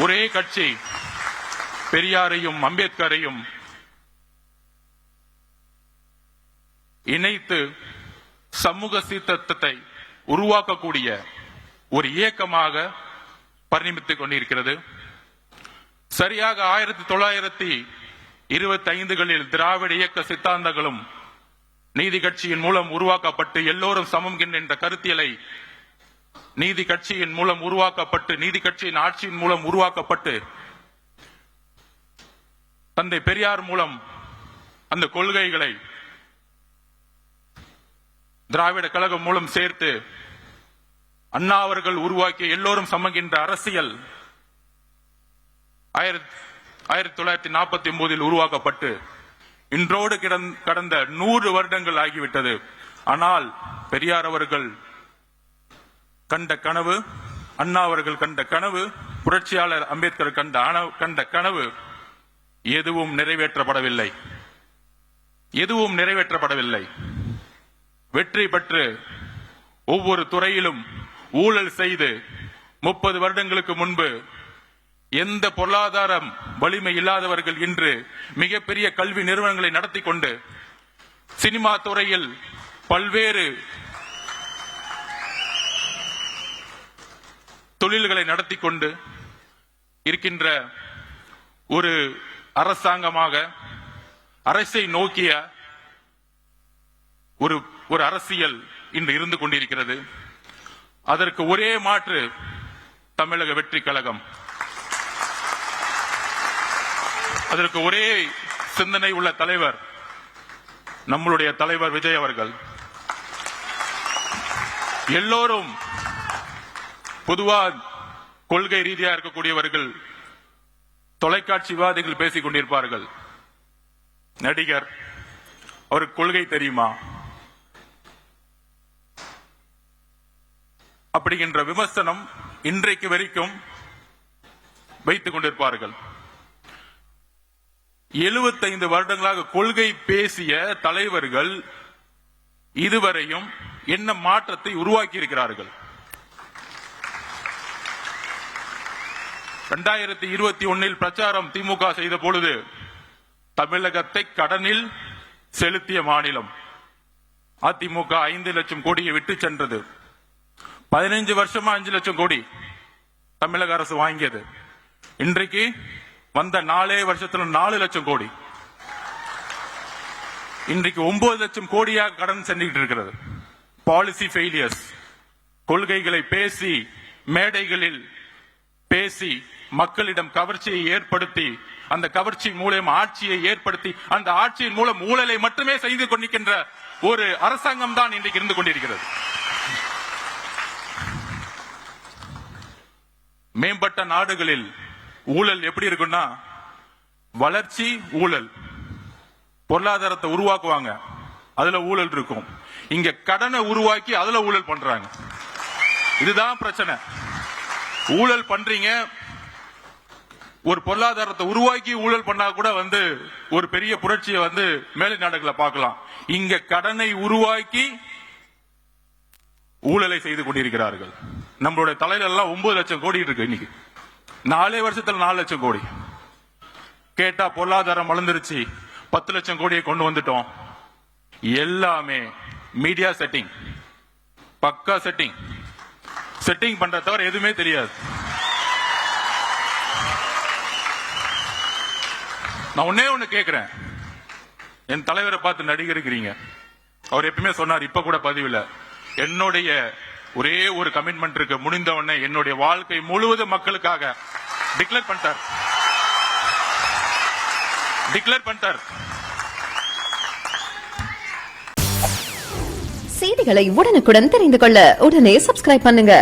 ஒரே கட்சி பெரியாரையும் அம்பேத்கரையும் இணைத்து சமூக சீர்திருத்தத்தை உருவாக்கக்கூடிய ஒரு இயக்கமாக பரிணமித்துக் கொண்டிருக்கிறது. சரியாக 1925களில் திராவிட இயக்க சித்தாந்தங்களும் நீதி கட்சியின் மூலம் உருவாக்கப்பட்டு எல்லோரும் சமம் என்ற கருத்தியலை நீதி கட்சியின் மூலம் உருவாக்கப்பட்டு நீதி கட்சியின் ஆட்சியின் மூலம் உருவாக்கப்பட்டு தந்தை பெரியார் மூலம் அந்த கொள்கைகளை திராவிட கழகம் மூலம் சேர்த்து அண்ணா அவர்கள் உருவாக்கிய எல்லோரும் சமகின்ற அரசியல் 1949 உருவாக்கப்பட்டு இன்றோடு கடந்த 100 வருடங்கள் ஆகிவிட்டது. ஆனால் பெரியார் அவர்கள் கண்ட கனவு, அண்ணா அவர்கள் கண்ட கனவு, புரட்சியாளர் அம்பேத்கர் கண்ட கனவு எதுவும் நிறைவேற்றப்படவில்லை. வெற்றி பெற்று ஒவ்வொரு துறையிலும் ஊழல் செய்து 30 வருடங்களுக்கு முன்பு எந்த பொருளாதாரம் வலிமை இல்லாதவர்கள் இன்று மிகப்பெரிய கல்வி நிறுவனங்களை நடத்தி கொண்டு சினிமா துறையில் பல்வேறு தொழில்களை நடத்தி கொண்டு இருக்கின்ற ஒரு அரசாங்கமாக அரசை நோக்கிய ஒரு அரசியல் இன்று இருந்து கொண்டிருக்கிறது. அதற்கு ஒரே மாற்று தமிழக வெற்றி கழகம். அதற்கு ஒரே சிந்தனை உள்ள தலைவர் நம்மளுடைய தலைவர் விஜய் அவர்கள். எல்லோரும் பொதுவா கொள்கை ரீதியாக இருக்கக்கூடியவர்கள் தொலைக்காட்சி விவாதிகள் பேசிக் கொண்டிருப்பார்கள். நடிகர் அவருக்கு கொள்கை தெரியுமா அப்படிங்கின்ற விமர்சனம் இன்றைக்கு வரைக்கும் வைத்துக் கொண்டிருப்பார்கள். 75 வருடங்களாக கொள்கை பேசிய தலைவர்கள் இதுவரையும் என்ன மாற்றத்தை உருவாக்கி இருக்கிறார்கள்? 2021 பிரச்சாரம் திமுக செய்த பொழுது தமிழகத்தை கடனில் செலுத்திய மாநிலம் அதிமுக 5 லட்சம் கோடியை விட்டு சென்றது. 15 வருஷமா 5 லட்சம் கோடி தமிழக அரசு வாங்கியது. இன்றைக்கு வந்த 4 வருஷத்துல 4 லட்சம் கோடி, இன்றைக்கு 9 லட்சம் கோடியாக கடன் சென்றுகிட்டு இருக்கிறது. பாலிசி ஃபெயிலியர்ஸ், கொள்கைகளை பேசி மேடைகளில் பேசி மக்களிடம் கவர்ச்சியை ஏற்படுத்தி அந்த கவர்ச்சி மூலம் ஆட்சியை ஏற்படுத்தி அந்த ஆட்சியின் மூலம் ஊழலை மட்டுமே செய்து கொண்டிருக்கின்ற ஒரு அரசாங்கம் தான் இன்றைக்கு இருந்து கொண்டிருக்கிறது. மேம்பட்ட நாடுகளில் ஊழல் எப்படி இருக்குன்னா, வளர்ச்சி ஊழல், பொருளாதாரத்தை உருவாக்குவாங்க, அதுல ஊழல் இருக்கும். இங்க கடனை உருவாக்கி அதுல ஊழல் பண்றாங்க. இதுதான் பிரச்சனை. ஊழல் பண்றீங்க, ஒரு பொருளாதாரத்தை உருவாக்கி ஊழல் பண்ணா கூட ஒரு பெரிய புரட்சியை மேலை நாடுகளை பார்க்கலாம். இங்க கடனை உருவாக்கி ஊழலை செய்து கொண்டிருக்கிறார்கள். நம்மளுடைய தலையில எல்லாம் 9 லட்சம் கோடி இருக்கு. இன்னைக்கு 4 வருஷத்துல 4 லட்சம் கோடி கேட்டா பொருளாதாரம் வளர்ந்துருச்சு, 10 லட்சம் கோடியை கொண்டு வந்துட்டோம். எல்லாமே மீடியா செட்டிங், பக்கா செட்டிங் பண்ற தவிர எதுவுமே தெரியாது. நான் ஒன்னே ஒண்ணு கேட்கிறேன், என் தலைவரை பார்த்து நடிகர் இருக்கிறீங்க. அவர் எப்பவுமே சொன்னார், இப்ப கூட பதிவுல என்னுடைய ஒரே ஒரு கமிட்மெண்ட் இருக்கு, முடிந்தவொடனே என்னுடைய வாழ்க்கை முழுவதும் மக்களுக்காக டிக்ளேர் பண்ணிட்டார். செய்திகளை உடனுக்குடன் தெரிந்து கொள்ள உடனே சப்ஸ்கிரைப் பண்ணுங்க.